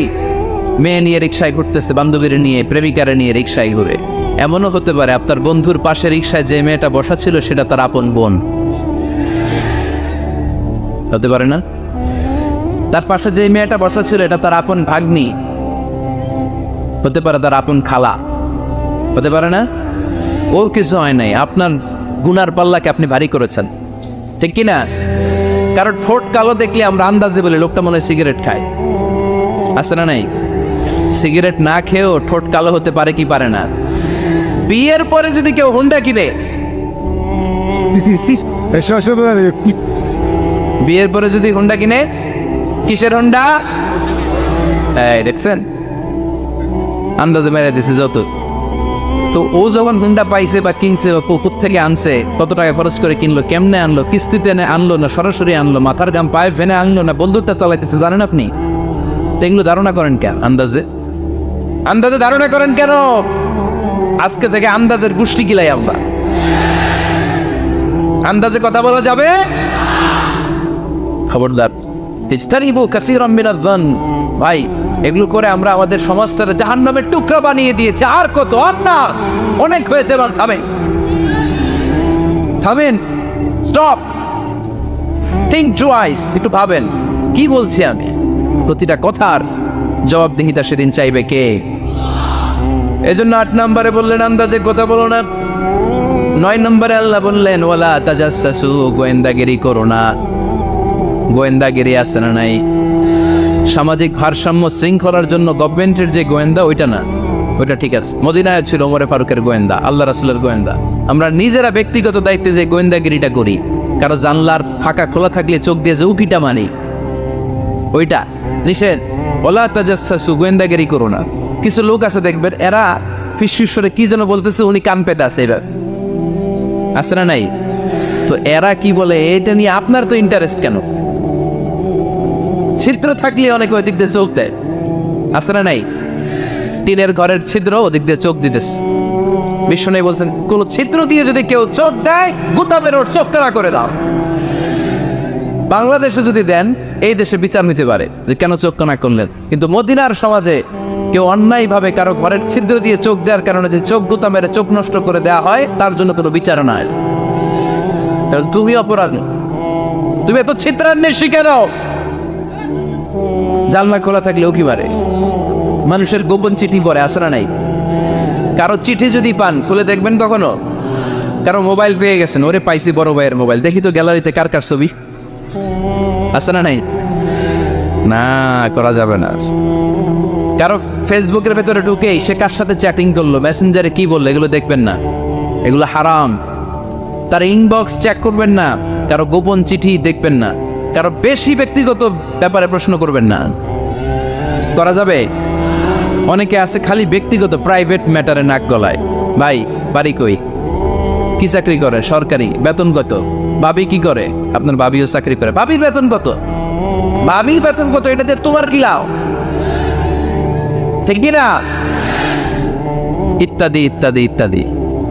মেয়ে নিয়ে রিকশায় ঘুরতেছে, বান্ধবীর নিয়ে, প্রেমিকারে নিয়ে রিকশায় ঘুরে। এমনও হতে পারে আপনার বন্ধুর পাশে রিকশায় যে মেয়েটা বসা ছিল সেটা তার আপন বোন, হতে পারে না? তার পাশে যে মেয়েটা বসা ছিল এটা তার আপন ভাগ্নি, হতে পারে তার আপন খালা, হতে পারে না? ও কিছু হয় নাই, আপনার গুনার পাল্লাকে আপনি ভারী করেছেন, ঠিক কি না? কারণ ঠোঁট কালো দেখলে আমরা আন্দাজে বলি লোকটা মনে হয় সিগারেট খায়, আছে না নাই? সিগারেট না খেয়েও ঠোঁট কালো হতে পারে কি পারে না? বিয়ের পরে যদি কেউ হুন্ডা কিনে, বিয়ের পরে যদি হুন্ডা কিনে, কিসের হুন্ডা? এই দেখছেন, আন্দাজে মেরে দিছে যত। তো ও যখন হুন্ডা পাইছে বা কিনছে বা পুকুর থেকে আনছে, কত টাকা খরচ করে কিনলো, কেমনে আনলো, কিস্তিতে আনলো না সরাসরি আনলো, মাথার গাম পায়ে ফেনে আনলো না বন্দুকটা চালাইতেছে, জানেন আপনি? এগুলো ধারণা করেন কেন? আন্দাজে ধারণা করেন কেন? আজকে থেকে আন্দাজের গোষ্ঠী গিলাই আমরা। আন্দাজে কথা বলা যাবে? খবরদার। ইজতানিবু কাসীরাম মিনাজ যান। ভাই, এগুলো করে আমরা আমাদের সমাজটাকে জাহান্নামের টুকরা বানিয়ে দিয়েছি। আর কত? আর না, অনেক হয়েছে। এবার থামেন, স্টপ, থিঙ্ক টুয়াইস। একটু ভাবেন কি বলছি আমি। প্রতিটা কথার জবাবদিহিতা সেদিন চাইবে কে? এজন্য 8 নম্বরে বললেন আন্দাজে কথা বলো না। 9 নম্বরে আল্লাহ বললেন ওয়ালা তাজাসসু, গোয়েন্দাগিরি করো না। গোয়েন্দাগিরি আছে না নাই? সামাজিক ভারসাম্য শৃঙ্খলার জন্য গভর্নমেন্টের যে গোয়েন্দা, ওইটা না, ওইটা ঠিক আছে। মদিনায় ছিল ওমরে ফারুকের গোয়েন্দা, আল্লাহ রাসূলের গোয়েন্দা। আমরা নিজেরা ব্যক্তিগত দায়িত্বে যে গোয়েন্দাগিরিটা করি, কারো জানলার ফাঁকা খোলা থাকলে চোখ দিয়ে যে উকিটা মানি, ওইটা নিষেধ। ওয়ালা তাজাসসু, গোয়েন্দাগিরি করো না। কিছু লোক আছে দেখবেন, এরা ফিসফিসরে কি যেন বলতেছে, উনি কান পেতে আছে, এবার আছে না নাই? তো এরা কি বলে এটা নিয়ে আপনার তো ইন্টারেস্ট কেন? ছিদ্র থাকলে অনেকে ওই দিক দিয়ে চোখ দেয়, আছে না নাই? টিনের ঘরের ছিদ্র, ওদিক দিয়ে চোখ দিতেছে। বিষ্ণু বলছেন কোন ছিদ্র দিয়ে যদি কেউ চোখ দেয়, গুতামের ওর চোখ কানা করে দাও। বাংলাদেশে যদি দেন, এই দেশে বিচার নিতে পারে যে কেন চোখ কানা করলেন। কিন্তু মদিনার সমাজে কেউ অন্যায় ভাবে কারো ঘরের ছিদ্র দিয়ে চোখ দেওয়ার কারণে যে চোখ গুতা মেরে চোখ নষ্ট করে দেওয়া হয়, তার জন্য কোনো বিচার নাই। তুমি অপরাধী, তুমি এত ছিদ্রান্বেষী কেন? জানলা খোলা থাকলে উকি মারে, মানুষের গোপন চিঠি পড়ে, আছে না নাই? কারো চিঠি যদি পান, খুলে দেখবেন কখনো? কারো মোবাইল পেয়ে গেছেন, ওরে পাইছি বড় ভাইয়ের মোবাইল, দেখি তো গ্যালারিতে কার কার ছবি, আছে না নাই? না, করা যাবে না। কারো ফেসবুকের ভেতরে ঢুকে সে কার সাথে চ্যাটিং করলো, মেসেঞ্জারে কি বললো, এগুলো দেখবেন না, এগুলো হারাম। তার ইনবক্স চেক করবেন না, কারো গোপন চিঠি দেখবেন না, কারো বেশি ব্যক্তিগত ব্যাপারে প্রশ্ন করবেন না। করা যাবে? অনেকে আছে খালি ব্যক্তিগত প্রাইভেট ম্যাটারে নাক গলায়। ভাই, বাড়ি কই, কি চাকরি করে, সরকারি, বেতন কত? ভাবি কি করে? আপনার ভাবিও চাকরি করে, ভাবির বেতন কত? ভাবির বেতন কত? এটা দিয়ে তোমার কি লাভ? ঠিক না? ইত্যাদি ইত্যাদি ইত্যাদি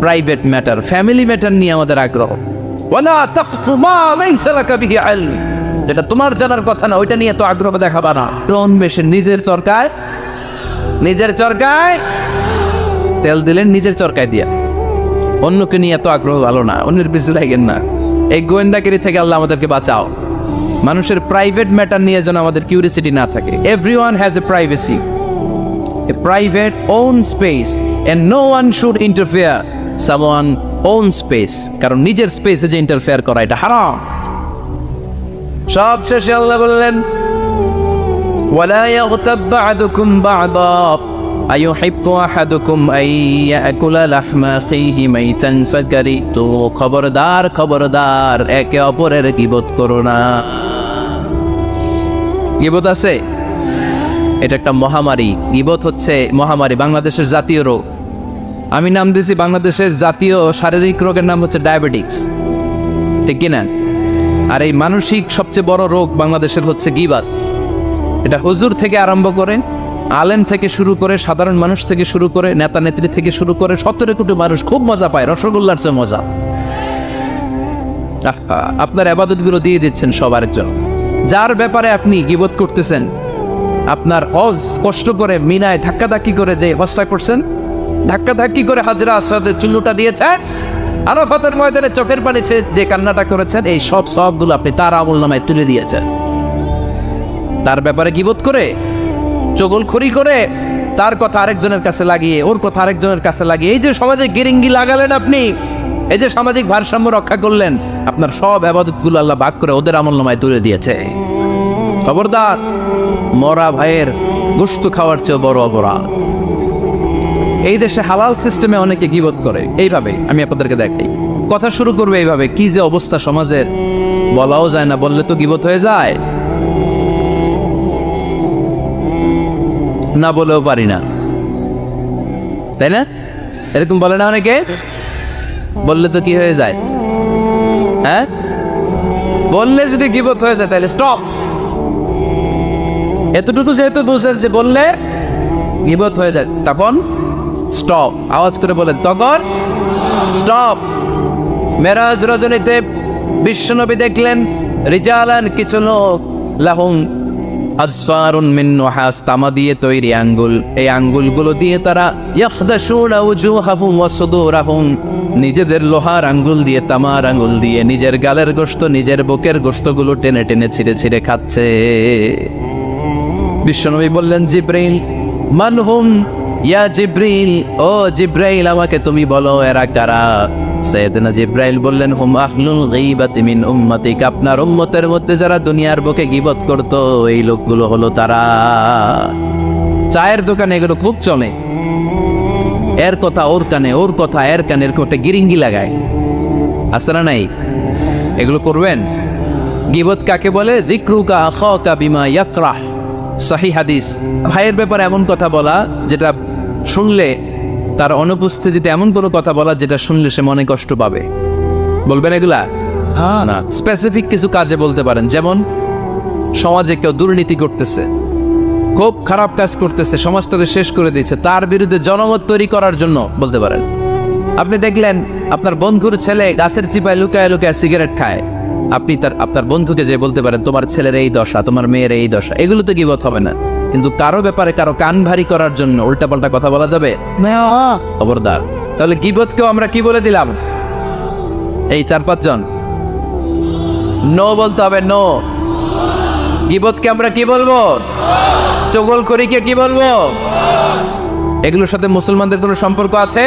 প্রাইভেট ম্যাটার, ফ্যামিলি ম্যাটার নিয়ে আমাদের আগ্রহ। ওয়ালা তাকফু মা লাইসা লাকা বিহি ইলম, যেটা তোমার জানার কথা না, ওইটা নিয়ে তো আগ্রহ দেখাবা না। ডন বেশে নিজের সরকার নিজের চরকায় তেল দিলেন, নিজের চরকায় দিয়া। অন্যকে নিয়ে এত আগ্রহ ভালো না, অন্যের পিছু লাগেন না। এই গোয়েন্দাগিরি থেকে আল্লাহ আমাদেরকে বাঁচাও। মানুষের প্রাইভেট ম্যাটার নিয়ে যেন আমাদের কিউরিসিটি না থাকে। Everyone has a privacy, a private own space and no one should interfere someone own space, কারণ নিজের স্পেসে যে ইন্টারফেয়ার করা এটা হারাম। সব শেষে আল্লাহ বললেন ওয়ালা ইয়াগতাব বা'দুকুম বা'দা আইয়ুহিব্বু আহাদুকুম আন ইয়াকুলা লাহমা আখিহি মাইতান ফাকারিতু, খবরদার খবরদার, একে অপরের গীবত করো না। গীবত আছে, এটা একটা মহামারী। গীবত হচ্ছে মহামারী, বাংলাদেশের জাতীয় রোগ। আমি নাম দিয়েছি বাংলাদেশের জাতীয় শারীরিক রোগের নাম হচ্ছে ডায়াবেটিক্স, ঠিক কিনা? আর এই মানসিক সবচেয়ে বড় রোগ বাংলাদেশের হচ্ছে গীবত। এটা হুজুর থেকে আরম্ভ করে, আলেম থেকে শুরু করে, সাধারণ মানুষ থেকে শুরু করে, নেতা নেত্রী থেকে শুরু করে 17 কোটি মানুষ খুব মজা পায়, রসগোল্লার চেয়ে মজা। আপনার ইবাদতগুলো দিয়ে দিচ্ছেন সবার জন্য, যার ব্যাপারে আপনি গীবত করতেছেন। আপনার হজ কষ্ট করে মিনায় ধাক্কাধাক্কি করে যে হজটা করছেন, ধাক্কাধাক্কি করে হাজরা আসওয়াদের চুল্লুটা দিয়েছেন, আরাফাতের ময়দানে চোখের পানি যে কান্নাটা করেছেন, এই সব সবগুলো আপনি তার আমলনামায় তুলে দিয়েছেন। তার ব্যাপারে গীবত করে, চগলখড়ি করে, তার কথা আরেকজনের কাছে লাগিয়ে, ওর কথা আরেকজনের কাছে লাগিয়ে, এই যে সমাজে গিরিঙ্গি লাগালেন আপনি, এই যে সামাজিক ভারসাম্য রক্ষা করলেন, আপনার সব ইবাদতগুলো আল্লাহ ভাগ করে ওদের আমলনামায় তুলে দিয়েছে। খবরদার, মরা ভাইয়ের গোশত খাওয়ার চেয়ে বড় অপরাধ। এই দেশে হালাল সিস্টেমে অনেকে গীবত করে এইভাবে। আমি আপনাদেরকে দেখাই, কথা শুরু করবে এইভাবে। কি যে অবস্থা সমাজের, বলাও যায় না, বললে তো গীবত হয়ে যায়, না বলেও পারি না, তাই না? এরকম বলে না অনেকে? বললে তো কি হয়ে যায়? হ্যাঁ, বললে যদি গীবত হয়ে যায় তাহলে স্টপ। এতটুকু যেহেতু বুঝেন যে বললে গীবত হয়ে যায়, তখন স্টপ। আওয়াজ করে বলেন, তখন স্টপ। মেরাজ রজনীতে বিশ্বনবী দেখলেন রিজালান, কিছু লোক, লাহুম আসফারুন মিন নুহাস, তামা দিয়ে তৈরি আঙ্গুল। এই আঙ্গুলগুলো দিয়ে তারা ইয়াখদাশুনা উজুহাহুম ওয়া সুদুরাহুম, নিজেদের লোহার আঙ্গুল দিয়ে, তামার আঙ্গুল দিয়ে নিজের গালের গোশত, নিজের বুকের গোশতগুলো টেনে টেনে ছিঁড়ে ছিঁড়ে খাচ্ছে। বিশ্বনবী বললেন, জিব্রাইল, মানহুম ইয়া জিব্রাইল, ও জিব্রাইল আমাকে তুমি বলো এরা কারা? সাইয়েদনা জিব্রাইল বললেন, হুম আহলুল গীবাতি মিন উম্মতিক, আপনার উম্মতের মধ্যে যারা দুনিয়ার বুকে গীবত করতো, এই লোকগুলো হলো তারা। চায়ের দোকানে এগুলো খুব চলে, এর কথা ওর কানে, ওর কথা এর কানের কোটে গিরিঙ্গি লাগায়, আছে না নাই? এগুলো করবেন। গীবত কাকে বলে? যিকরুকা আখাকা বিমা ইয়াকরাহ, সহিহ হাদিস। ভাইয়ের ব্যাপারে এমন কথা বলা যেটা শুনলে, তার অনুপস্থিতিতে এমন কোনো কথা বলা যেটা শুনলে সে মনে কষ্ট পাবে। বলবেন এগুলা? না, স্পেসিফিক কিছু কাজে বলতে পারেন। যেমন সমাজে কেউ দুর্নীতি করতেছে, খুব খারাপ কাজ করতেছে, সমাজটাকে শেষ করে দিয়েছে, তার বিরুদ্ধে জনমত তৈরি করার জন্য বলতে পারেন। আপনি দেখলেন আপনার বন্ধুর ছেলে গাছের চিপায় লুকায় লুকায় সিগারেট খায়, আপনি আপনার বন্ধুকে যে বলতে পারেন, তোমার ছেলের এই দশা, তোমার মেয়ের এই দশা। এগুলো তো গীবত হবে না, কিন্তু কারো ব্যাপারে কারো কান ভারী করার জন্য উল্টাপাল্টা কথা বলা যাবে? খবরদার। তাহলে গীবতকেও আমরা কি বলে দিলাম? এই 4-5 জন নো বলতে হবে, নো। গীবতকে আমরা কি বলবো? চগলখড়িকে কি বলবো? এগুলোর সাথে মুসলমানদের কোনো সম্পর্ক আছে?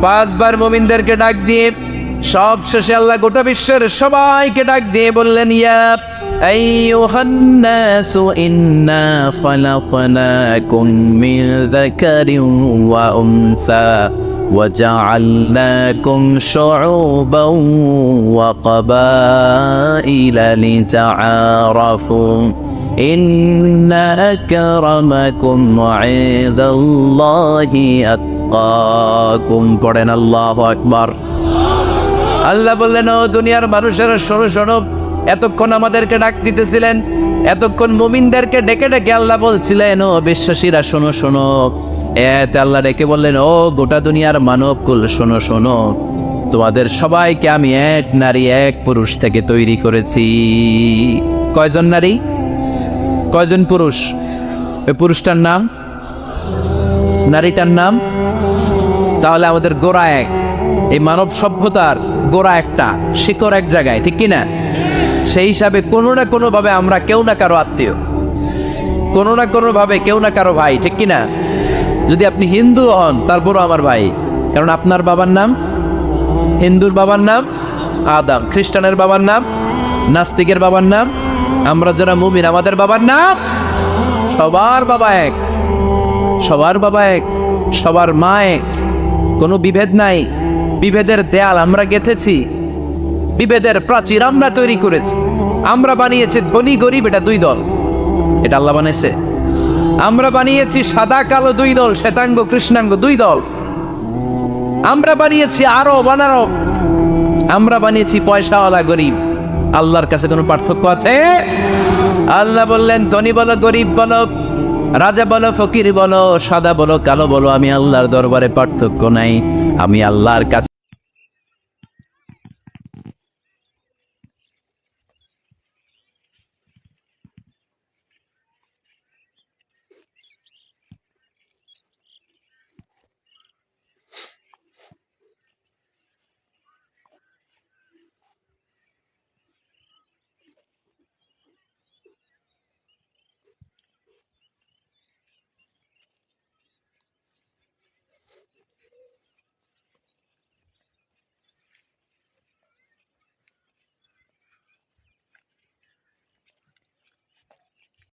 5 বার মুমিনদেরকে ডাক দিয়ে সব শেষে আল্লাহ গোটা বিশ্বের সবাইকে ডাক দিয়ে বললেন, ইয়া আইয়ুহান নাসু ইন্না খালাকনাকুম মিন যাকারিন ওয়া উনসা ওয়া জাআলনাকুম শুউবান ওয়া ক্বাবাইলা লিতাআরাফু ইন্না আকরামাকুম ইনদাল্লাহি আতকাকুম। পড়েন আল্লাহু আকবার। আল্লাহ বললেন, ও দুনিয়ার মানুষেরা শোনো শোনো, এতক্ষণ আমাদেরকে ডাক দিতেছিলেন, এতক্ষণ মুমিনদেরকে ডেকে ডেকে আল্লাহ বলছিলেন, ও বিশ্বাসীরা শোনো শোনো। এতে আল্লাহ ডেকে বললেন, ও গোটা দুনিয়ার মানবকুল শোনো শোনো, তোমাদের সবাইকে আমি এক নারী এক পুরুষ থেকে তৈরি করেছি। কয়জন নারী, কয়জন পুরুষ? ওই পুরুষটার নাম নারীটার নাম? তাহলে আমাদের গোড়া এক, এই মানব সভ্যতার গোড়া একটা, শিকড় এক জায়গায়, ঠিক কিনা? সেই হিসাবে কোনো না কোনো ভাবে আমরা কেউ না কারো আত্মীয়, কোনো না কোনো ভাবে কেউ না কারো ভাই, ঠিক কিনা? যদি আপনি হিন্দু হন তারপরও আমার ভাই, কারণ আপনার বাবার নাম, হিন্দুর বাবার নাম আদম, খ্রিস্টানের বাবার নাম, নাস্তিকের বাবার নাম, আমরা যারা মুমিন আমাদের বাবার নাম, সবার বাবা এক, সবার বাবা এক, সবার মা এক, কোনো বিভেদ নাই। বিভেদের দেয়াল আমরা গেঁথেছি, বিভেদের প্রাচীর আমরা তৈরি করেছি, আমরা বানিয়েছি ধনী গরিব এটা দুই দল, এটা আল্লাহ বানিয়েছে। আমরা বানিয়েছি সাদা কালো দুই দল, শ্বেতাঙ্গ কৃষ্ণাঙ্গ দুই দল, আমরা বানিয়েছি আরব অনারব, আমরা বানিয়েছি পয়সাওয়ালা গরিব। আল্লাহর কাছে কোনো পার্থক্য আছে? আল্লাহ বললেন ধনী বলো গরিব বলো, রাজা বলো ফকির বলো, সাদা বলো কালো বলো, আমি আল্লাহর দরবারে পার্থক্য নাই। আমি আল্লাহর কাছে